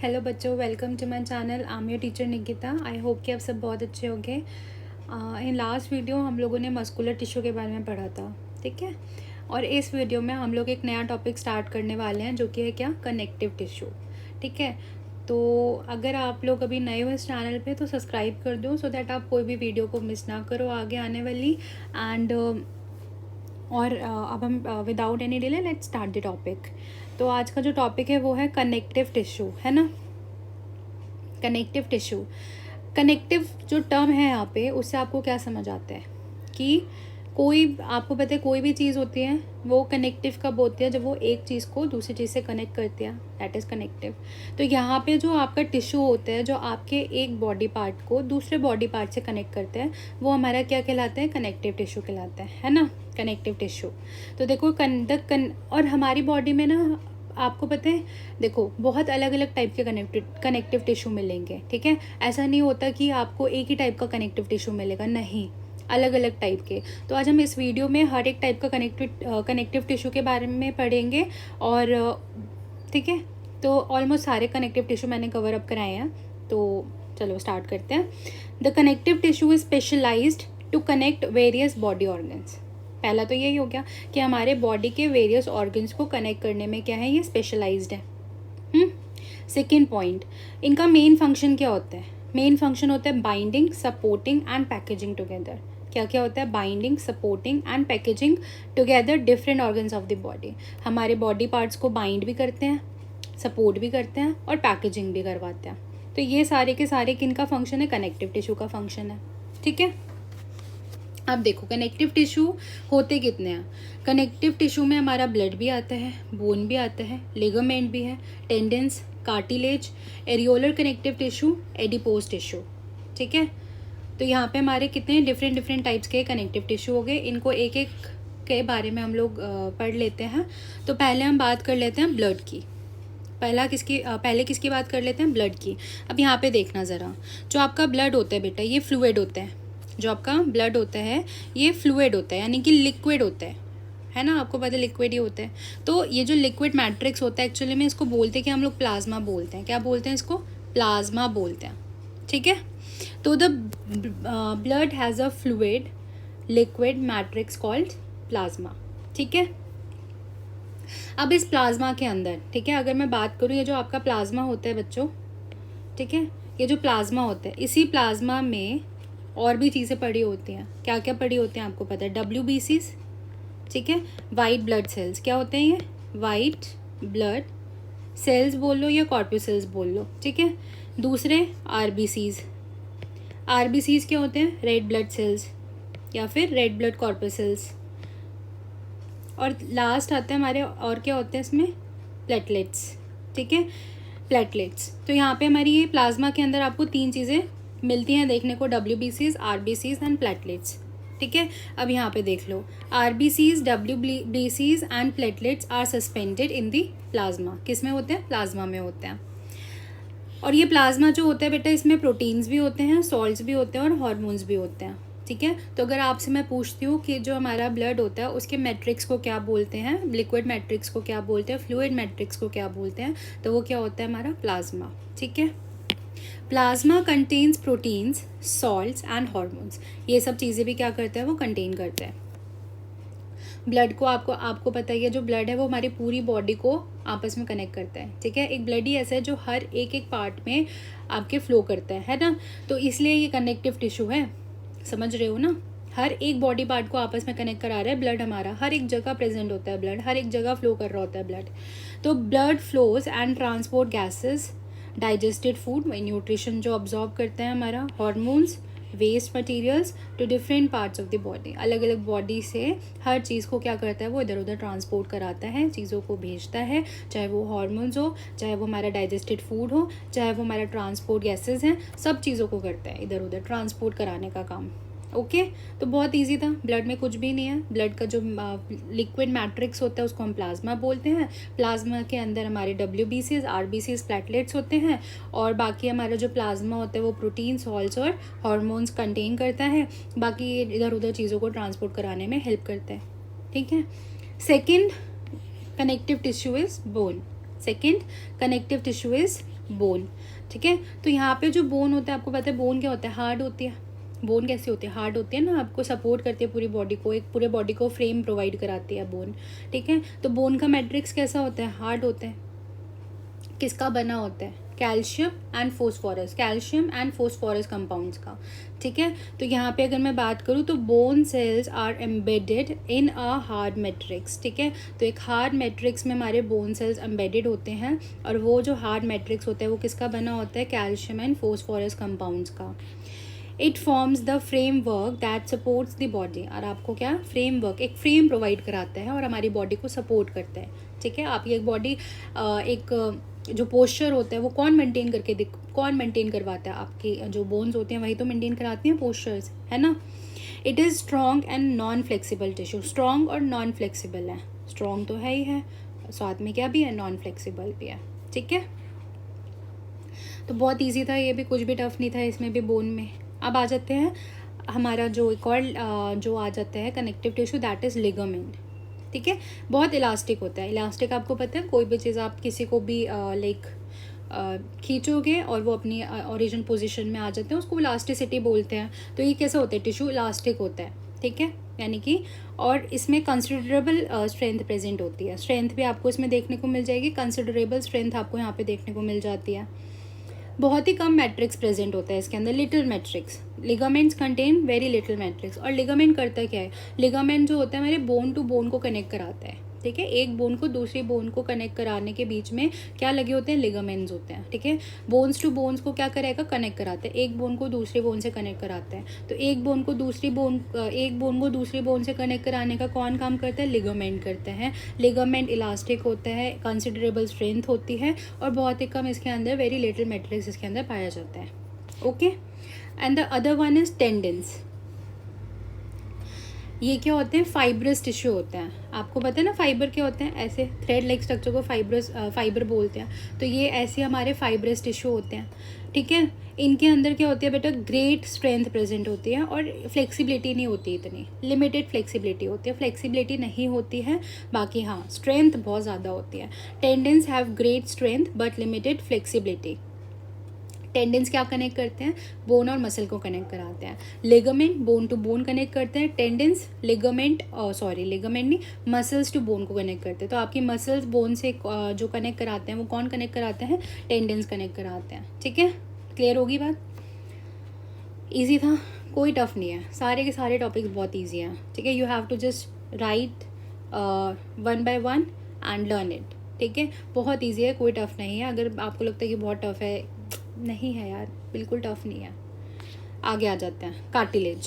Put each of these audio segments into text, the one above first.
Hello बच्चों, welcome to my channel. I am your teacher Nikita. I hope कि आप सब बहुत अच्छे होंगे। इन लास्ट वीडियो हम लोगों ने मस्कुलर टिश्यू के बारे में पढ़ा था, ठीक है। और इस वीडियो में हम लोग एक नया टॉपिक स्टार्ट करने वाले हैं जो कि है क्या, कनेक्टिव टिश्यू, ठीक है। तो अगर आप लोग अभी नए हो इस चैनल पे तो सब्सक्राइब कर दो सो दैट आप कोई भी वीडियो को मिस ना करो आगे आने वाली। एंड अब हम without any delay let's start the topic. तो आज का जो टॉपिक है वो है कनेक्टिव टिश्यू, है ना। कनेक्टिव टिश्यू, कनेक्टिव जो टर्म है यहाँ पे उससे आपको क्या समझ आता है कि कोई, आपको पता है कोई भी चीज़ होती है वो कनेक्टिव कब होती है, जब वो एक चीज़ को दूसरी चीज़ से कनेक्ट करती है, दैट इज़ कनेक्टिव। तो यहाँ पे जो आपका टिश्यू होता है जो आपके एक बॉडी पार्ट को दूसरे बॉडी पार्ट से कनेक्ट करते हैं वो हमारा क्या कहलाता है, कनेक्टिव टिश्यू कहलाता है ना, कनेक्टिव टिश्यू। तो देखो और हमारी बॉडी में ना आपको पता है, देखो बहुत अलग अलग टाइप के कनेक्टिव टिश्यू मिलेंगे, ठीक है। ऐसा नहीं होता कि आपको एक ही टाइप का कनेक्टिव टिश्यू मिलेगा, नहीं, अलग अलग टाइप के। तो आज हम इस वीडियो में हर एक टाइप का कनेक्टिव टिश्यू के बारे में पढ़ेंगे और ठीक है। तो ऑलमोस्ट सारे कनेक्टिव टिश्यू मैंने कवर अप कराए हैं, तो चलो स्टार्ट करते हैं। The connective tissue is specialised to connect various body organs. पहला तो यही हो गया कि हमारे बॉडी के वेरियस ऑर्गन्स को कनेक्ट करने में क्या है, ये स्पेशलाइज्ड है। सेकेंड पॉइंट, इनका मेन फंक्शन क्या होता है, मेन फंक्शन होता है binding, supporting and packaging together. क्या क्या होता है, binding, supporting and packaging together different organs of the body. हमारे बॉडी पार्ट्स को बाइंड भी करते हैं, सपोर्ट भी करते हैं और पैकेजिंग भी करवाते हैं। तो ये सारे के सारे किनका फंक्शन है, कनेक्टिव टिश्यू का फंक्शन है, ठीक है। अब देखो कनेक्टिव टिश्यू होते कितने हैं। कनेक्टिव टिश्यू में हमारा ब्लड भी आता है, बोन भी आता है, लिगामेंट भी है, tendons, cartilage, areolar connective tissue, adipose tissue, ठीक है। तो यहाँ पे हमारे कितने डिफरेंट टाइप्स के कनेक्टिव टिश्यू हो गए। इनको एक एक के बारे में हम लोग पढ़ लेते हैं। तो पहले हम बात कर लेते हैं ब्लड की। पहले किसकी बात कर लेते हैं, ब्लड की। अब यहाँ पे देखना ज़रा, जो आपका ब्लड होता है बेटा ये फ्लूइड होता है। जो आपका ब्लड होता है ये फ्लूइड होता है, यानी कि लिक्विड होता है ना, आपको पता है लिक्विड ही होता है। तो ये जो लिक्विड मैट्रिक्स होता है एक्चुअली में इसको बोलते हैं कि हम लोग प्लाज्मा बोलते हैं। क्या बोलते हैं इसको, प्लाज्मा बोलते हैं, ठीक है। तो the blood has a fluid liquid matrix called plasma, ठीक है। अब इस प्लाज्मा के अंदर, ठीक है, अगर मैं बात करूँ, ये जो आपका प्लाज्मा होता है बच्चों, ठीक है, ये जो प्लाज्मा होता है इसी प्लाज्मा में और भी चीज़ें पड़ी होती हैं। क्या क्या पड़ी होती हैं आपको पता है, WBCs, ठीक है, वाइट ब्लड सेल्स। क्या होते हैं ये, वाइट ब्लड सेल्स बोल लो या कॉर्प्यूसेल्स बोल लो, ठीक है। दूसरे RBCs, RBCs क्या होते हैं, रेड ब्लड सेल्स या फिर रेड ब्लड कॉर्प्यूसेल्स। और लास्ट आता है हमारे, और क्या होते हैं इसमें, प्लेटलेट्स, ठीक है, प्लेटलेट्स। तो यहाँ पे हमारी ये प्लाज्मा के अंदर आपको तीन चीज़ें मिलती हैं देखने को, WBCs, RBCs एंड प्लेटलेट्स, ठीक है। अब यहाँ पे देख लो, RBCs, WBCs and platelets are suspended in the plasma. किस में होते हैं, प्लाज्मा में होते हैं। और ये प्लाज्मा जो होता है बेटा इसमें प्रोटीन्स भी होते हैं, सॉल्ट्स भी होते हैं और हार्मोन्स भी होते हैं, ठीक है। तो अगर आपसे मैं पूछती हूँ कि जो हमारा ब्लड होता है उसके मैट्रिक्स को क्या बोलते हैं, लिक्विड मैट्रिक्स को क्या बोलते हैं, फ्लूइड मैट्रिक्स को क्या बोलते हैं, तो वो क्या होता है हमारा प्लाज्मा, ठीक है। Plasma contains proteins, salts and hormones. ये सब चीज़ें भी क्या करते हैं, वो कंटेन करते हैं। ब्लड को आपको पता ही है, जो ब्लड है वो हमारी पूरी बॉडी को आपस में कनेक्ट करता है, ठीक है। एक ब्लड ही ऐसा है जो हर एक एक पार्ट में आपके फ्लो करता है ना। तो इसलिए ये कनेक्टिव टिश्यू है, समझ रहे हो ना। हर एक बॉडी पार्ट को आपस में कनेक्ट करा रहा है ब्लड, हमारा हर एक जगह प्रेजेंट होता है ब्लड, हर एक जगह फ्लो कर रहा होता है ब्लड। तो blood flows and transport gases, digested food, nutrition जो ऑब्जॉर्व करता है हमारा, hormones, waste materials to different parts of the body. अलग अलग बॉडी से हर चीज़ को क्या करता है, वो इधर उधर ट्रांसपोर्ट कराता है, चीज़ों को भेजता है, चाहे वो हार्मोन्स हो, चाहे वो हमारा डाइजेस्टेड फूड हो, चाहे वो हमारा ट्रांसपोर्ट गैसेस हैं, सब चीज़ों को करता है इधर उधर ट्रांसपोर्ट कराने का काम। ओके तो बहुत इजी था, ब्लड में कुछ भी नहीं है। ब्लड का जो लिक्विड मैट्रिक्स होता है उसको हम प्लाज्मा बोलते हैं। प्लाज्मा के अंदर हमारे WBCs, RBCs, प्लेटलेट्स होते हैं और बाकी हमारा जो प्लाज्मा होता है वो प्रोटीन, सॉल्ट्स और हार्मोन्स कंटेन करता है। बाकी इधर उधर चीज़ों को ट्रांसपोर्ट कराने में हेल्प करता है, ठीक है। Second connective tissue is bone. Second connective tissue is bone, ठीक है। तो यहाँ पे जो बोन होता है, आपको पता है बोन क्या होता है, हार्ड होती है। बोन कैसी होती है, हार्ड होती है ना, आपको सपोर्ट करती है पूरी बॉडी को, एक पूरे बॉडी को फ्रेम प्रोवाइड कराती है बोन, ठीक है। तो बोन का मैट्रिक्स कैसा होता है, हार्ड होता है। किसका बना होता है, calcium and phosphorus, calcium and phosphorus compounds का, ठीक है। तो यहाँ पे अगर मैं बात करूँ तो bone cells are embedded in a hard matrix, ठीक है। तो एक हार्ड मैट्रिक्स में हमारे बोन सेल्स एम्बेडेड होते हैं, और वो जो हार्ड मैट्रिक्स होता है वो किसका बना होता है, कैल्शियम एंड फोस्फोरस कंपाउंड्स का। It forms the framework that supports the body, और आपको क्या फ्रेमवर्क, एक फ्रेम प्रोवाइड कराता है और हमारी बॉडी को सपोर्ट करता है, ठीक है। आपकी एक बॉडी एक जो पोस्चर होता है वो कौन मेंटेन करवाता है, आपकी जो बोन्स होते हैं वही तो मेंटेन कराती हैं पोस्चर्स, है ना। It is strong and non flexible tissue, strong और नॉन फ्लेक्सिबल है, स्ट्रॉन्ग तो है ही है, साथ में क्या भी है, नॉन फ्लेक्सिबल भी है, ठीक है। तो बहुत ईजी था ये भी, कुछ भी टफ नहीं था इसमें भी, बोन में। अब आ जाते हैं हमारा जो एक और जो आ जाता है connective tissue, that is ligament, ठीक है। बहुत इलास्टिक होता है, इलास्टिक आपको पता है, कोई भी चीज़ आप किसी को भी लाइक खींचोगे और वो अपनी ओरिजिन पोजीशन में आ जाते हैं, उसको इलास्टिसिटी बोलते हैं। तो ये कैसा होता है, टिश्यू इलास्टिक होता है, ठीक है, यानी कि, और इसमें कंसिडरेबल स्ट्रेंथ प्रेजेंट होती है, स्ट्रेंथ भी आपको इसमें देखने को मिल जाएगी, कंसिडरेबल स्ट्रेंथ आपको यहाँ पे देखने को मिल जाती है। बहुत ही कम मैट्रिक्स प्रेजेंट होता है इसके अंदर, little matrix. Ligaments contain very little matrix. और लिगामेंट करता क्या है, लिगामेंट जो होता है हमारे बोन टू बोन को कनेक्ट कराता है, ठीक है। एक बोन को दूसरी बोन को कनेक्ट कराने के बीच में क्या लगे होते हैं, लिगामेंट्स होते हैं, ठीक है। बोन्स टू बोन्स को क्या करेगा, कनेक्ट कराते हैं, एक बोन को दूसरी बोन से कनेक्ट कराते हैं। तो एक बोन को दूसरी बोन से कनेक्ट कराने का कौन काम करता है, लिगामेंट करते हैं। लिगामेंट इलास्टिक होता है, कंसिडरेबल स्ट्रेंथ होती है, और बहुत ही कम इसके अंदर वेरी लिटिल मैट्रिक्स इसके अंदर पाया जाता है, okay. And the other one is tendons. ये क्या होते हैं, फाइब्रस टिश्यू होते हैं। आपको पता है ना फाइबर क्या होते हैं, ऐसे थ्रेड लाइक स्ट्रक्चर को फाइबर बोलते हैं। तो ये ऐसे हमारे फाइब्रस टिश्यू होते हैं, ठीक है। इनके अंदर क्या होती है बेटा, ग्रेट स्ट्रेंथ प्रेजेंट होती है, और फ्लेक्सिबिलिटी नहीं होती, इतनी लिमिटेड फ्लेक्सिबिलिटी होती है, फ्लेक्सिबिलिटी नहीं होती है, बाकी हाँ स्ट्रेंथ बहुत ज़्यादा होती है। Tendons have great strength but limited flexibility. Tendons क्या कनेक्ट करते हैं, बोन और मसल को कनेक्ट कराते हैं। Ligament bone to bone connect करते हैं, टेंडेंस लिगामेंट नहीं, मसल्स टू बोन को कनेक्ट करते हैं। तो आपकी मसल्स बोन से जो कनेक्ट कराते हैं वो कौन कनेक्ट कराते हैं, टेंडेंस कनेक्ट कराते हैं, ठीक है। क्लियर होगी बात, ईजी था, कोई टफ नहीं है, सारे के सारे टॉपिक्स बहुत ईजी हैं, ठीक है। You have to just write one by one and learn it, ठीक है। बहुत ईजी है, कोई टफ नहीं है। अगर आपको लगता है कि बहुत टफ है, नहीं है यार, बिल्कुल टफ नहीं है। आगे आ जाते हैं, कार्टिलेज।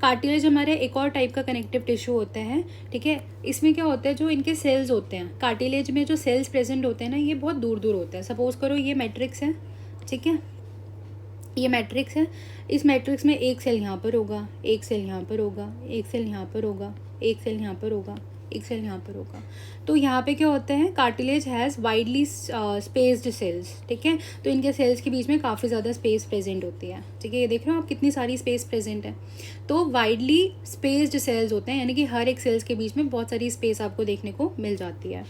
कार्टिलेज हमारे एक और टाइप का कनेक्टिव टिश्यू होता है, ठीक है। इसमें क्या होता है, जो इनके सेल्स होते हैं, कार्टिलेज में जो सेल्स प्रेजेंट होते हैं ना, ये बहुत दूर दूर होते हैं। सपोज करो ये मैट्रिक्स है, ठीक है, ये मैट्रिक्स है। इस मैट्रिक्स में एक सेल यहाँ पर होगा, एक सेल यहाँ पर होगा, एक सेल यहाँ पर होगा, एक सेल यहाँ पर होगा, एक सेल यहाँ पर होगा। तो यहाँ पे क्या होता है, cartilage has widely spaced cells, ठीक है। तो इनके सेल्स के बीच में काफ़ी ज़्यादा स्पेस प्रेजेंट होती है, ठीक है। ये देख रहे हो आप कितनी सारी स्पेस प्रेजेंट है। तो वाइडली स्पेस्ड सेल्स होते हैं, यानी कि हर एक सेल्स के बीच में बहुत सारी स्पेस आपको देखने को मिल जाती है।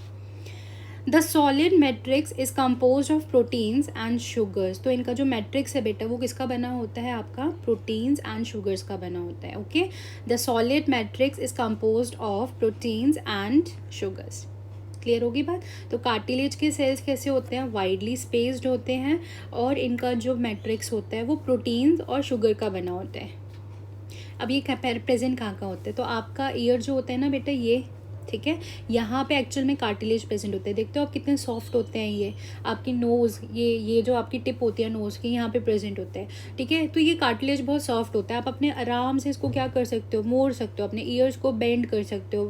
The solid matrix is compose of proteins and sugars. तो इनका जो मैट्रिक्स है बेटा वो किसका बना होता है, आपका प्रोटीन्स एंड शुगर्स का बना होता है, okay. The solid matrix is compose of proteins and sugars. Clear होगी बात। तो कार्टिलेज के सेल्स कैसे होते हैं, वाइडली स्पेस्ड होते हैं, और इनका जो मैट्रिक्स होता है वो प्रोटीन्स और शुगर का बना होता है। अब ये प्रेजेंट कहाँ का होता है, तो आपका ईयर जो होता है ना बेटा, ये ठीक है, यहाँ पे एक्चुअल में कार्टिलेज प्रेजेंट होते हैं। देखते हो आप कितने सॉफ्ट होते हैं ये। आपकी नोज़, ये जो आपकी टिप होती है नोज़ की, यहाँ पे प्रेजेंट होते हैं, ठीक है। तो ये कार्टिलेज बहुत सॉफ्ट होता है। आप अपने आराम से इसको क्या कर सकते हो, मोड़ सकते हो, अपने ईयर्स को बेंड कर सकते हो,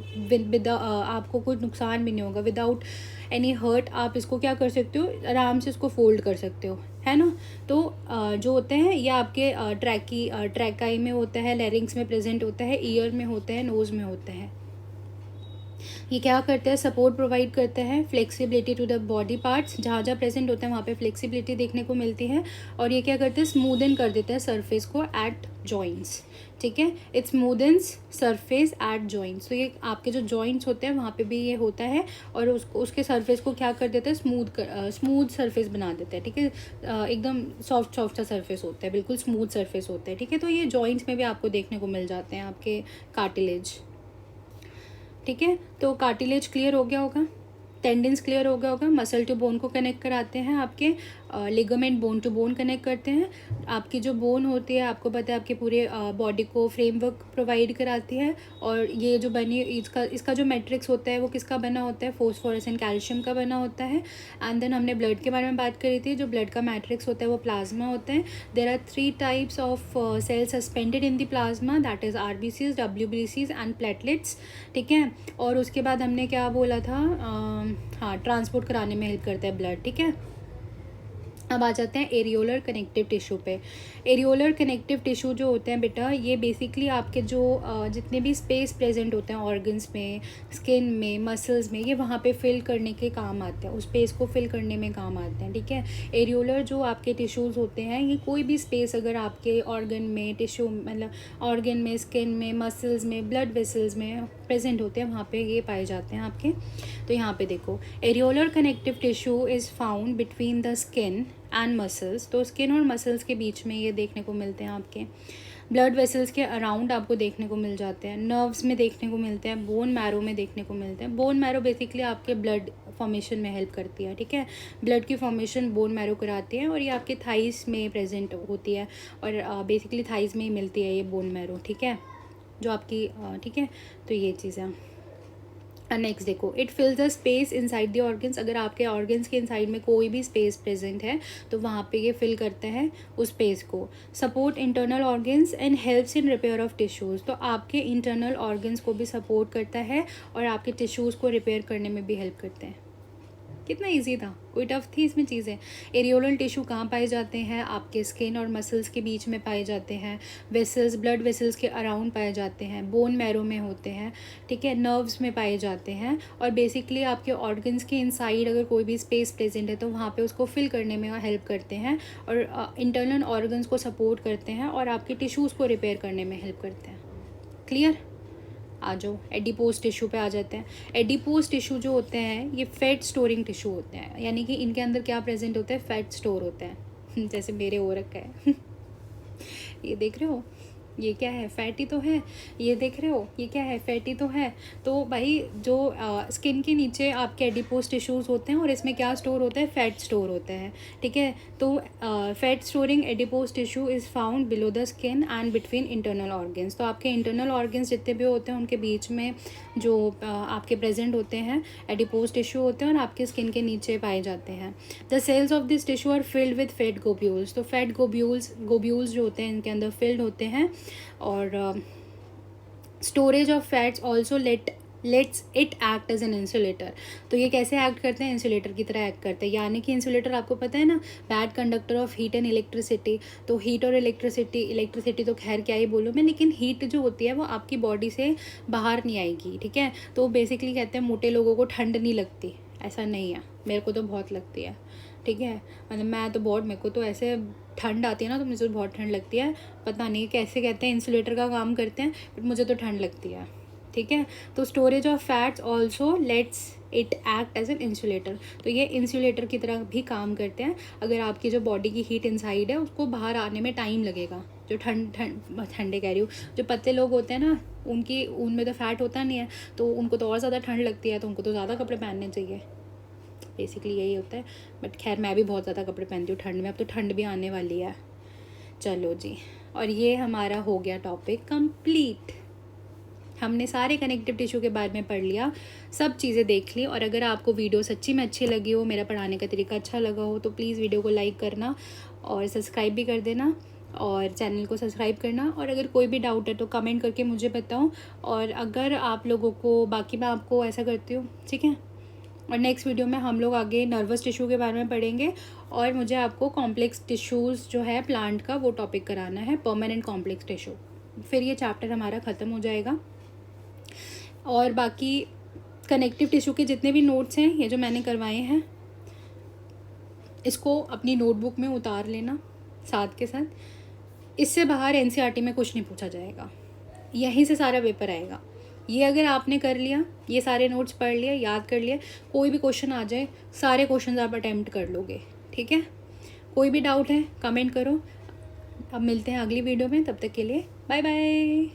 आपको कोई नुकसान भी नहीं होगा, विदाउट एनी हर्ट। आप इसको क्या कर सकते हो, आराम से इसको फोल्ड कर सकते हो, है ना। तो जो होते हैं ये आपके ट्रैकाई में होता है, लैरिंग्स में प्रेजेंट होता है, ईयर में होता है, नोज़ में होता है। ये क्या करते हैं, सपोर्ट प्रोवाइड करते हैं, flexibility to the body parts, जहाँ जहाँ प्रेजेंट होते हैं वहाँ पे फ्लेक्सिबिलिटी देखने को मिलती है। और ये क्या करते हैं, स्मूदन कर देते हैं सरफेस को एट जॉइंट्स, ठीक है, इट स्मूदन्स सरफेस एट जॉइंट्स। तो ये आपके जो जॉइंट्स होते हैं वहाँ पे भी ये होता है, और उसके सरफेस को क्या कर देता है, स्मूथ सरफेस बना देता है, ठीक है, एकदम सॉफ्ट सा सरफेस होता है, बिल्कुल स्मूथ सरफेस होता है, ठीक है। तो ये जॉइंट्स में भी आपको देखने को मिल जाते हैं आपके कार्टिलेज, ठीक है। तो कार्टिलेज क्लियर हो गया होगा, टेंडेंस क्लियर हो गया होगा, मसल टू बोन को कनेक्ट कराते हैं, आपके ligament bone to bone connect करते हैं। आपकी जो बोन होती है आपको पता है आपके पूरे बॉडी को फ्रेमवर्क प्रोवाइड कराती है। और ये जो बनी इसका जो मैट्रिक्स होता है वो किसका बना होता है, फोस्फोरस एंड कैल्शियम का बना होता है। एंड देन हमने ब्लड के बारे में बात करी थी, जो ब्लड का मैट्रिक्स होता है वो प्लाज्मा होता है। There are 3 types of cells suspended in the plasma, that is RBCs, WBCs and platelets, ठीक है। और उसके बाद हमने क्या बोला था, हाँ, ट्रांसपोर्ट कराने में हेल्प करता है ब्लड, ठीक है। अब आ जाते हैं एरियोलर कनेक्टिव टिश्यू पे। एरियोलर कनेक्टिव टिश्यू जो होते हैं बेटा, ये बेसिकली आपके जो जितने भी स्पेस प्रेजेंट होते हैं ऑर्गन्स में, स्किन में, मसल्स में, ये वहाँ पे फिल करने के काम आते हैं, उस स्पेस को फिल करने में काम आते हैं, ठीक है। एरियोलर जो आपके टिश्यूज़ होते हैं, ये कोई भी स्पेस अगर आपके ऑर्गन में, टिश्यू मतलब ऑर्गन में, स्किन में, मसल्स में, ब्लड वेसल्स में प्रेजेंट होते हैं, वहाँ पे ये पाए जाते हैं आपके। तो यहाँ पे देखो, areolar connective tissue is found between the skin and muscles. तो स्किन और मसल्स के बीच में ये देखने को मिलते हैं आपके। ब्लड वेसल्स के अराउंड आपको देखने को मिल जाते हैं, नर्व्स में देखने को मिलते हैं, बोन मैरो में देखने को मिलते हैं। बोन मैरो बेसिकली आपके ब्लड फॉर्मेशन में हेल्प करती है, ठीक है, ब्लड की फॉर्मेशन बोन मैरो कराती है, और ये आपके थाइस में प्रेजेंट होती है, और बेसिकली थाइस में ही मिलती है ये बोन मैरो, ठीक है, जो आपकी ठीक है। तो ये चीज़ है। नेक्स्ट देखो, it फिल्स the space inside the organs. अगर आपके ऑर्गन्स के इनसाइड में कोई भी स्पेस प्रेजेंट है तो वहाँ पे ये फिल करते हैं उस स्पेस को। Support internal organs and helps in repair of tissues. तो आपके इंटरनल ऑर्गन्स को भी सपोर्ट करता है और आपके टिश्यूज़ को रिपेयर करने में भी हेल्प करते हैं। कितना इजी था, कोई टफ थी इसमें चीज़ें। एरियोलर टिश्यू कहाँ पाए जाते हैं, आपके स्किन और मसल्स के बीच में पाए जाते हैं, वेसल्स, ब्लड वेसल्स के अराउंड पाए जाते हैं, बोन मैरो में होते हैं, ठीक है, नर्व्स में पाए जाते हैं। और बेसिकली आपके ऑर्गन्स के इनसाइड अगर कोई भी स्पेस प्रेजेंट है तो वहाँ पे उसको फिल करने में हेल्प करते हैं, और इंटरनल ऑर्गन्स को सपोर्ट करते हैं, और आपके टिश्यूज़ को रिपेयर करने में हेल्प करते हैं। क्लियर? आ जाओ, एडिपोज टिश्यू पे आ जाते हैं। एडिपोज टिश्यू जो होते हैं ये फैट स्टोरिंग टिश्यू होते हैं, यानी कि इनके अंदर क्या प्रेजेंट होता है, फैट स्टोर होता है। जैसे मेरे हो रखा है। ये देख रहे हो, ये क्या है, फैटी तो है, ये देख रहे हो, ये क्या है, फैटी तो है। तो भाई जो स्किन के नीचे आपके एडिपोज टिश्यूज़ होते हैं और इसमें क्या स्टोर होता है, फैट स्टोर होता है, ठीक है। तो fat storing adipose tissue is found below the skin and between internal organs. तो आपके इंटरनल ऑर्गन्स जितने भी होते हैं उनके बीच में जो आपके प्रेजेंट होते हैं एडिपोज टिश्यू होते हैं, और आपके स्किन के नीचे पाए जाते हैं। The cells of this tissue are filled with fat globules. तो फैट गोब्यूल्स जो होते हैं इनके अंदर फिल्ड होते हैं। और storage of fats also lets it act as an insulator. तो ये कैसे एक्ट करते हैं, इंसुलेटर की तरह एक्ट करते हैं। यानी कि इंसुलेटर आपको पता है ना, bad conductor of heat and electricity. तो हीट और इलेक्ट्रिसिटी तो खैर क्या ही बोलूँ मैं, लेकिन हीट जो होती है वो आपकी बॉडी से बाहर नहीं आएगी, ठीक है। तो बेसिकली कहते हैं मोटे लोगों को ठंड नहीं लगती, ऐसा नहीं है, मेरे को तो बहुत लगती है, ठीक है। मतलब मैं तो बहुत, मेरे को तो ऐसे ठंड आती है ना तो मुझे तो बहुत ठंड लगती है। पता नहीं कैसे कहते हैं, इंसुलेटर का काम करते हैं, बट मुझे तो ठंड लगती है, ठीक है। तो storage of fats also lets it act as an insulator. तो ये इंसुलेटर की तरह भी काम करते हैं। अगर आपकी जो बॉडी की हीट इनसाइड है उसको बाहर आने में टाइम लगेगा। जो ठंडे कह रही हूँ, जो पतले लोग होते हैं ना उनमें तो फैट होता नहीं है, तो उनको तो और ज़्यादा ठंड लगती है, तो उनको तो ज़्यादा कपड़े पहनने चाहिए। बेसिकली यही होता है। बट खैर मैं भी बहुत ज़्यादा कपड़े पहनती हूँ ठंड में, अब तो ठंड भी आने वाली है। चलो जी, और ये हमारा हो गया टॉपिक कंप्लीट। हमने सारे कनेक्टिव टिश्यू के बारे में पढ़ लिया, सब चीज़ें देख ली। और अगर आपको वीडियो सच्ची में अच्छी लगी हो, मेरा पढ़ाने का तरीका अच्छा लगा हो, तो प्लीज़ वीडियो को लाइक करना और सब्सक्राइब भी कर देना, और चैनल को सब्सक्राइब करना। और अगर कोई भी डाउट है तो कमेंट करके मुझे बताओ। और अगर आप लोगों को, बाकी मैं आपको ऐसा करती हूँ, ठीक है। और नेक्स्ट वीडियो में हम लोग आगे नर्वस टिश्यू के बारे में पढ़ेंगे, और मुझे आपको कॉम्प्लेक्स टिश्यूज़ जो है प्लांट का, वो टॉपिक कराना है, परमानेंट कॉम्प्लेक्स टिश्यू। फिर ये चैप्टर हमारा ख़त्म हो जाएगा। और बाकी कनेक्टिव टिश्यू के जितने भी नोट्स हैं ये जो मैंने करवाए हैं, इसको अपनी नोटबुक में उतार लेना साथ के साथ। इससे बाहर एनसीईआरटी में कुछ नहीं पूछा जाएगा, यहीं से सारा पेपर आएगा। ये अगर आपने कर लिया, ये सारे नोट्स पढ़ लिया, याद कर लिया, कोई भी क्वेश्चन आ जाए सारे क्वेश्चन आप अटैम्प्ट कर लोगे। ठीक है, कोई भी डाउट है कमेंट करो। अब मिलते हैं अगली वीडियो में, तब तक के लिए बाय बाय।